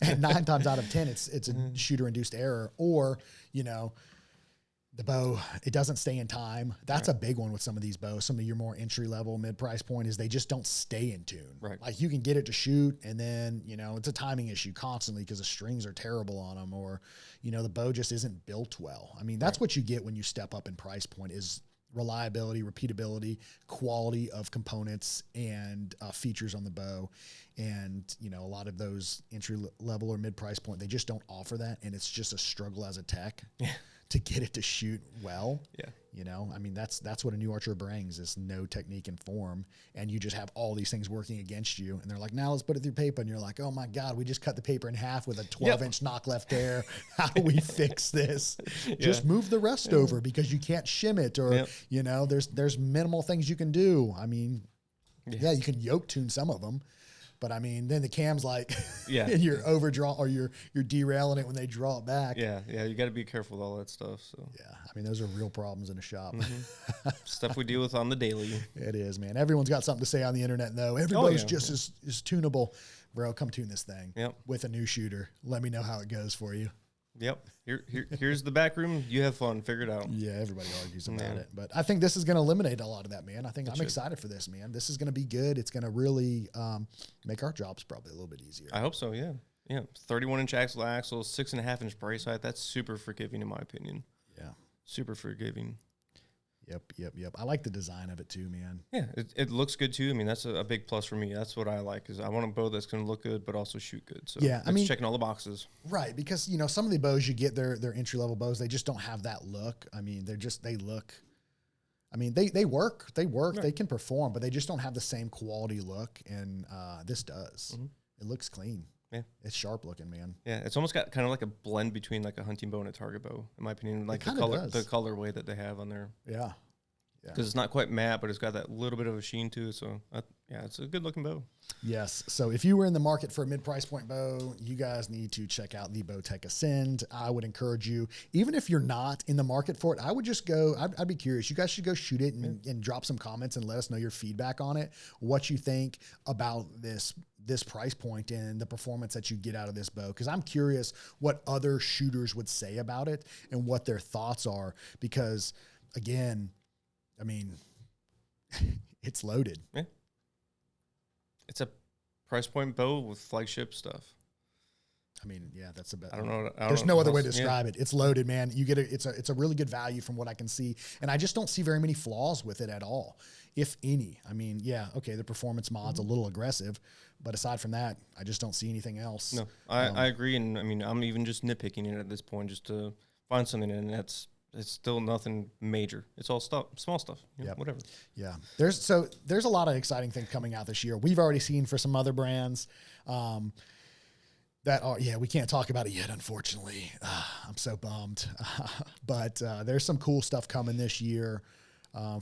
And 9 times out of 10, it's a shooter-induced error, or the bow, it doesn't stay in time. That's a big one with some of these bows. Some of your more entry-level, mid-price point is they just don't stay in tune. Right. Like you can get it to shoot, and then it's a timing issue constantly because the strings are terrible on them, or the bow just isn't built well. I mean, that's what you get when you step up in price point is reliability, repeatability, quality of components, and features on the bow. And, a lot of those entry level or mid price point, they just don't offer that. And it's just a struggle as a tech to get it to shoot well. Yeah. I mean, that's what a new archer brings, is no technique and form. And you just have all these things working against you. And they're like, now let's put it through paper. And you're like, oh my God, we just cut the paper in half with a 12-inch knock left air. How do we fix this? Just move the rest over because you can't shim it, or, there's minimal things you can do. I mean, you can yoke tune some of them. But I mean, then the cam's like, Yeah. and you're overdraw or you're derailing it when they draw it back. Yeah, you got to be careful with all that stuff. So Yeah, I mean, those are real problems in a shop. stuff we deal with on the daily. It is, man. Everyone's got something to say on the internet, though. Everybody's just as tunable. Bro, come tune this thing with a new shooter. Let me know how it goes for you. Yep. Here's the back room. You have fun. Figure it out. Yeah, everybody argues about it. But I think this is going to eliminate a lot of that, man. I'm excited for this, man. This is going to be good. It's going to really make our jobs probably a little bit easier. I hope so, yeah. Yeah, 31-inch axle, 6.5-inch brace height. That's super forgiving in my opinion. Yeah. Super forgiving. Yep. I like the design of it too, man. Yeah, it looks good too. I mean, that's a big plus for me. That's what I like, is I want a bow that's going to look good but also shoot good. So yeah, I mean, checking all the boxes. Right, because some of the bows you get, they're entry level bows. They just don't have that look. I mean, they look. I mean, they work. Yeah. They can perform, but they just don't have the same quality look. And this does. Mm-hmm. It looks clean. Yeah, it's sharp looking, man. Yeah, it's almost got kind of like a blend between like a hunting bow and a target bow, in my opinion. Like the colorway that they have on there. Yeah. Because it's not quite matte, but it's got that little bit of a sheen to it. So, it's a good looking bow. Yes. So if you were in the market for a mid-price point bow, you guys need to check out the Bowtech Ascend. I would encourage you, even if you're not in the market for it, I would just go, I'd be curious. You guys should go shoot it and drop some comments and let us know your feedback on it, what you think about this price point and the performance that you get out of this bow. Because I'm curious what other shooters would say about it and what their thoughts are. Because, again, I mean, it's loaded. Yeah. It's a price point bow with flagship stuff. I mean, yeah, that's a bit. I don't know. There's no other way to describe it. It's loaded, man. You get it's a really good value from what I can see, and I just don't see very many flaws with it at all, if any. I mean, yeah, okay, the performance mod's a little aggressive, but aside from that, I just don't see anything else. No, I agree, and I mean, I'm even just nitpicking it at this point just to find something, and it's still nothing major. It's all small stuff, whatever. Yeah. There's a lot of exciting things coming out this year. We've already seen for some other brands that are, we can't talk about it yet, unfortunately. I'm so bummed. But there's some cool stuff coming this year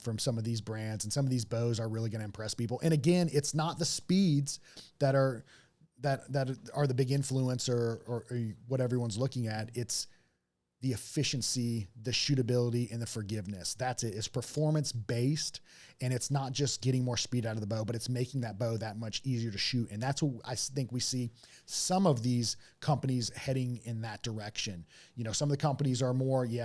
from some of these brands, and some of these bows are really going to impress people. And again, it's not the speeds that are the big influence or what everyone's looking at. It's the efficiency, the shootability, and the forgiveness. That's it. It's performance based, and it's not just getting more speed out of the bow, but it's making that bow that much easier to shoot. And that's what I think we see some of these companies heading in that direction. Some of the companies are more, easy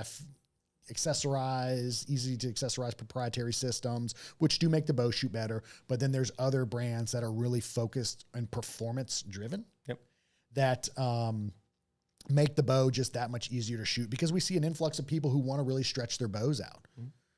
to accessorize proprietary systems, which do make the bow shoot better. But then there's other brands that are really focused and performance driven. Yep. That, make the bow just that much easier to shoot, because we see an influx of people who want to really stretch their bows out,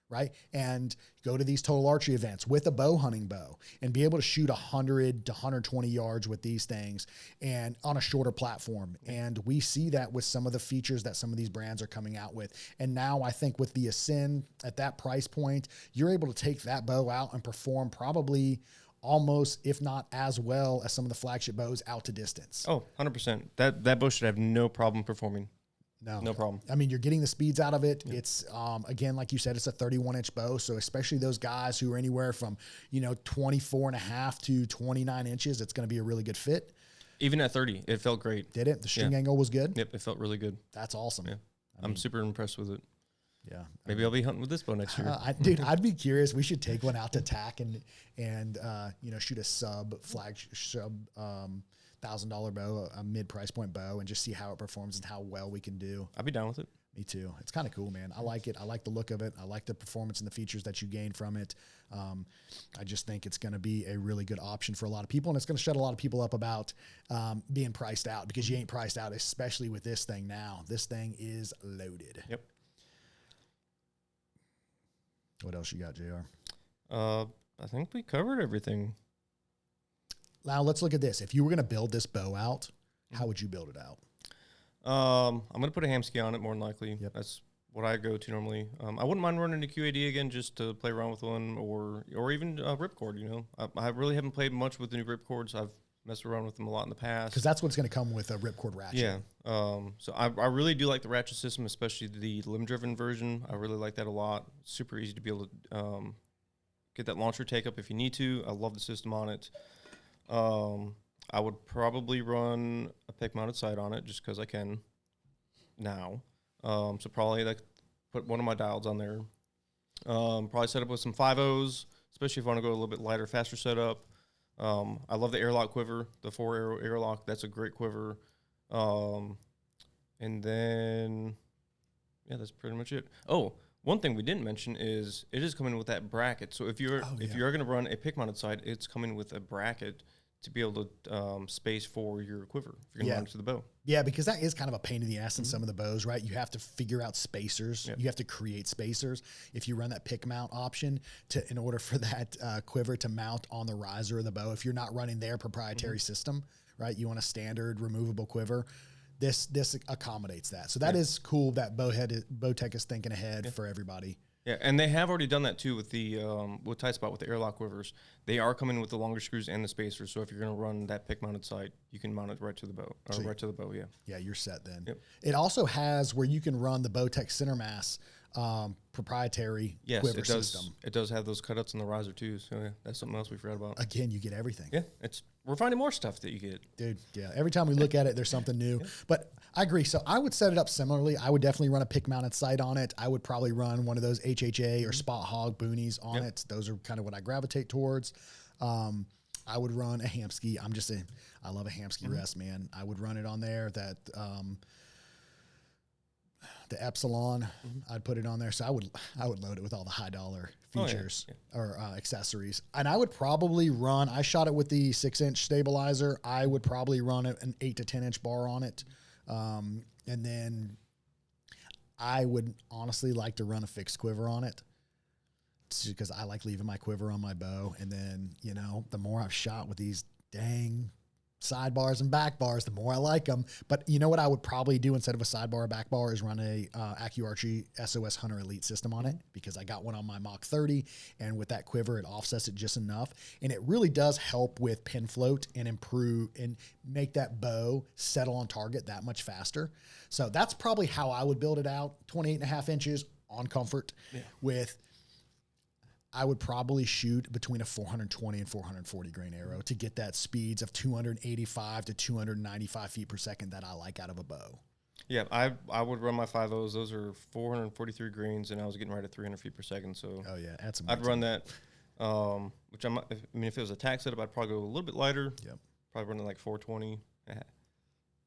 right? And go to these total archery events with a bow hunting bow and be able to shoot 100 to 120 yards with these things and on a shorter platform. And we see that with some of the features that some of these brands are coming out with. And now I think with the Ascend at that price point, you're able to take that bow out and perform probably almost, if not as well as some of the flagship bows out to distance. Oh, 100%. That bow should have no problem performing. No problem. I mean, you're getting the speeds out of it. Yeah. It's, again, like you said, it's a 31-inch bow. So especially those guys who are anywhere from, 24 and a half to 29 inches, it's going to be a really good fit. Even at 30, it felt great. Did it? The string angle was good? Yep, it felt really good. That's awesome. Yeah. I'm super impressed with it. Yeah. Maybe I'll be hunting with this bow next year. Dude, I'd be curious. We should take one out to TAC and shoot a sub $1,000 bow, a mid-price point bow, and just see how it performs and how well we can do. I'd be down with it. Me too. It's kind of cool, man. I like it. I like the look of it. I like the performance and the features that you gain from it. I just think it's going to be a really good option for a lot of people, and it's going to shut a lot of people up about being priced out, because you ain't priced out, especially with this thing now. This thing is loaded. Yep. What else you got, JR? I think we covered everything. Now let's look at this. If you were going to build this bow out, how would you build it out? I'm going to put a hamski on it more than likely. Yep. That's what I go to normally. I wouldn't mind running a QAD again just to play around with one, or even ripcord. I really haven't played much with the new ripcords. I've messed around with them a lot in the past. Because that's what's going to come with a ripcord ratchet. Yeah. So I really do like the ratchet system, especially the limb-driven version. I really like that a lot. Super easy to be able to get that launcher take up if you need to. I love the system on it. I would probably run a pick mounted sight on it just because I can now. So probably like put one of my diodes on there. Probably set up with some 5.0s, especially if I want to go a little bit lighter, faster setup. I love the airlock quiver, the 4 airlock. That's a great quiver. And then, yeah, that's pretty much it. Oh, one thing we didn't mention is it is coming with that bracket. So if you're going to run a pick mounted sight, it's coming with a bracket to be able to space for your quiver if you're going to run it to the bow. Yeah, because that is kind of a pain in the ass in some of the bows, right? You have to figure out spacers. Yep. You have to create spacers if you run that pick mount option in order for that quiver to mount on the riser of the bow. If you're not running their proprietary system, right? You want a standard removable quiver. This accommodates that. So that is cool that Bowtech is thinking ahead for everybody. Yeah, and they have already done that too with the with tight spot with the airlock quivers. They are coming with the longer screws and the spacers. So if you're going to run that pick mounted sight, you can mount it right to the bow, or right to the bow. Yeah. Yeah, you're set then. Yep. It also has where you can run the Bowtech center mass proprietary quiver system. It does have those cutouts in the riser too. So yeah, that's something else we forgot about. Again, you get everything. Yeah, we're finding more stuff that you get, dude. Yeah, every time we look at it, there's something new. But I agree. So I would set it up similarly. I would definitely run a pick mounted sight on it. I would probably run one of those HHA or Spot Hog boonies on it. Those are kind of what I gravitate towards. I would run a Hamsky. I love a Hamsky rest, man. I would run it on there. That the Epsilon, I'd put it on there. So I would load it with all the high dollar features or accessories. And I would probably run, I shot it with the 6-inch stabilizer. I would probably run an 8 to 10 inch bar on it. And then I would honestly like to run a fixed quiver on it because I like leaving my quiver on my bow. And then, the more I've shot with these dang sidebars and back bars, the more I like them. But you know what I would probably do instead of a sidebar or back bar is run a AccuArchery SOS Hunter Elite system on it, because I got one on my Mach 30, and with that quiver, it offsets it just enough. And it really does help with pin float and improve and make that bow settle on target that much faster. So that's probably how I would build it out. 28.5 inches on comfort with, I would probably shoot between a 420 and 440 grain arrow to get that speeds of 285 to 295 feet per second that I like out of a bow. Yeah, I would run my 5.0s. Those are 443 grains, and I was getting right at 300 feet per second. So I'd run that. Which if it was a tack setup, I'd probably go a little bit lighter. Yep. Probably running like 420.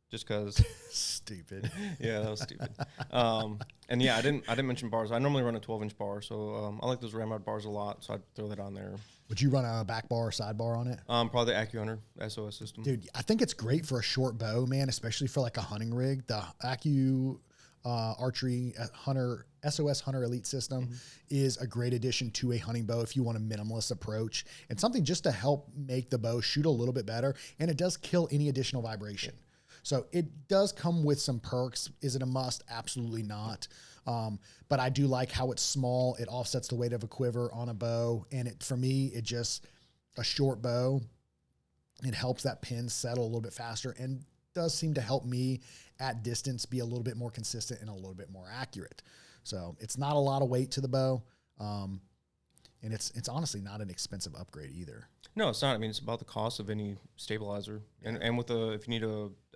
Just because. Stupid. Yeah, that was stupid. And yeah, I didn't mention bars. I normally run a 12-inch bar, so I like those ramrod bars a lot, so I'd throw that on there. Would you run a back bar or side bar on it? Probably the AccuHunter SOS system. Dude, I think it's great for a short bow, man, especially for like a hunting rig. The AccuArchery Hunter SOS Hunter Elite system is a great addition to a hunting bow if you want a minimalist approach and something just to help make the bow shoot a little bit better, and it does kill any additional vibration. So it does come with some perks. Is it a must? Absolutely not. But I do like how it's small. It offsets the weight of a quiver on a bow. And for me, it just a short bow. It helps that pin settle a little bit faster and does seem to help me at distance be a little bit more consistent and a little bit more accurate. So it's not a lot of weight to the bow. And it's honestly not an expensive upgrade either. No, it's not. I mean, it's about the cost of any stabilizer. And with if you need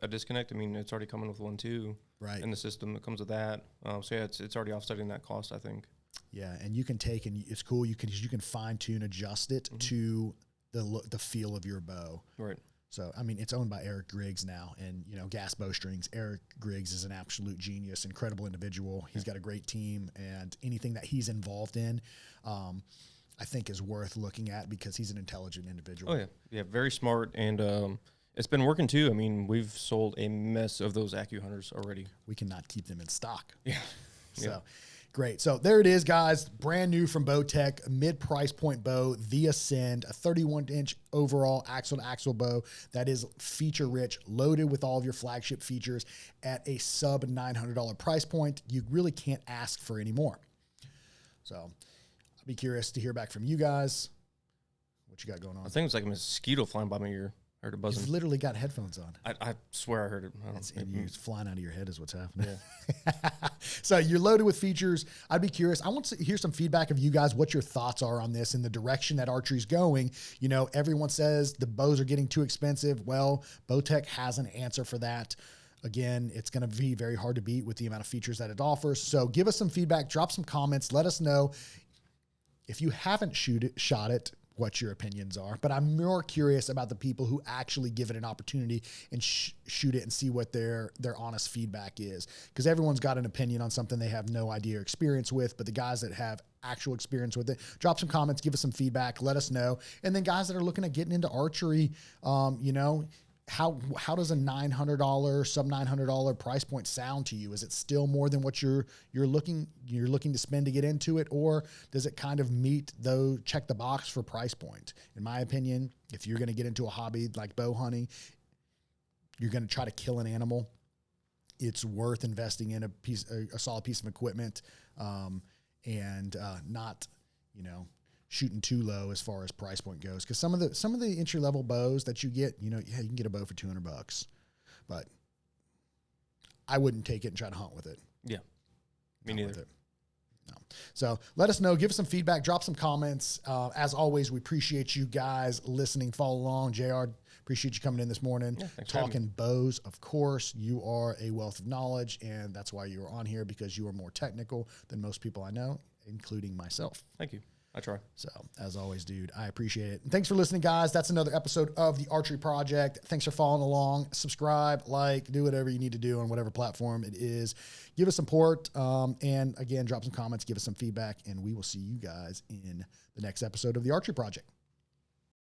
a disconnect, I mean, it's already coming with one too. Right. In the system that comes with that. So yeah, it's already offsetting that cost, I think. Yeah, and you can take, and it's cool. You can fine tune, adjust it to the feel of your bow. Right. So I mean, it's owned by Eric Griggs now, and Gas Bowstrings. Eric Griggs is an absolute genius, incredible individual. He's got a great team, and anything that he's involved in, I think is worth looking at because he's an intelligent individual. Oh yeah, very smart, and it's been working too. I mean, we've sold a mess of those AccuHunters already. We cannot keep them in stock. Yeah. So great. So there it is, guys. Brand new from Bowtech, mid-price point bow, the Ascend, a 31-inch overall axle-to-axle bow that is feature-rich, loaded with all of your flagship features at a sub-$900 price point. You really can't ask for any more. So I'll be curious to hear back from you guys. What you got going on? I think it's like a mosquito flying by my ear. Heard a You've buzzing. literally got headphones on. I swear I heard it. It's flying out of your head is what's happening. Yeah. So you're loaded with features. I'd be curious. I want to hear some feedback of you guys, what your thoughts are on this and the direction that archery's going. You know, everyone says the bows are getting too expensive. Well, Bowtech has an answer for that. Again, it's going to be very hard to beat with the amount of features that it offers. So give us some feedback, drop some comments, let us know if you haven't shot it, what your opinions are. But I'm more curious about the people who actually give it an opportunity and shoot it and see what their honest feedback is. Because everyone's got an opinion on something they have no idea or experience with, but the guys that have actual experience with it, drop some comments, give us some feedback, let us know. And then guys that are looking at getting into archery, you know, how does a $900, sub $900 price point sound to you? Is it still more than what you're looking to spend to get into it, or does it kind of check the box for price point? In my opinion, if you're going to get into a hobby like bow hunting, you're going to try to kill an animal, it's worth investing in a solid piece of equipment, and not, you know, shooting too low as far as price point goes. Because some of the entry level bows that you get, you know, yeah, you can get a bow for $200, but I wouldn't take it and try to hunt with it. Yeah, me neither. No. So let us know, give us some feedback, drop some comments. As always, we appreciate you guys listening, follow along. JR, appreciate you coming in this morning, talking bows. Of course, you are a wealth of knowledge, and that's why you are on here, because you are more technical than most people I know, including myself. Thank you. I try. So, as always, dude, I appreciate it. And thanks for listening, guys. That's another episode of The Archery Project. Thanks for following along. Subscribe, like, do whatever you need to do on whatever platform it is. Give us support. And again, drop some comments, give us some feedback, and we will see you guys in the next episode of The Archery Project.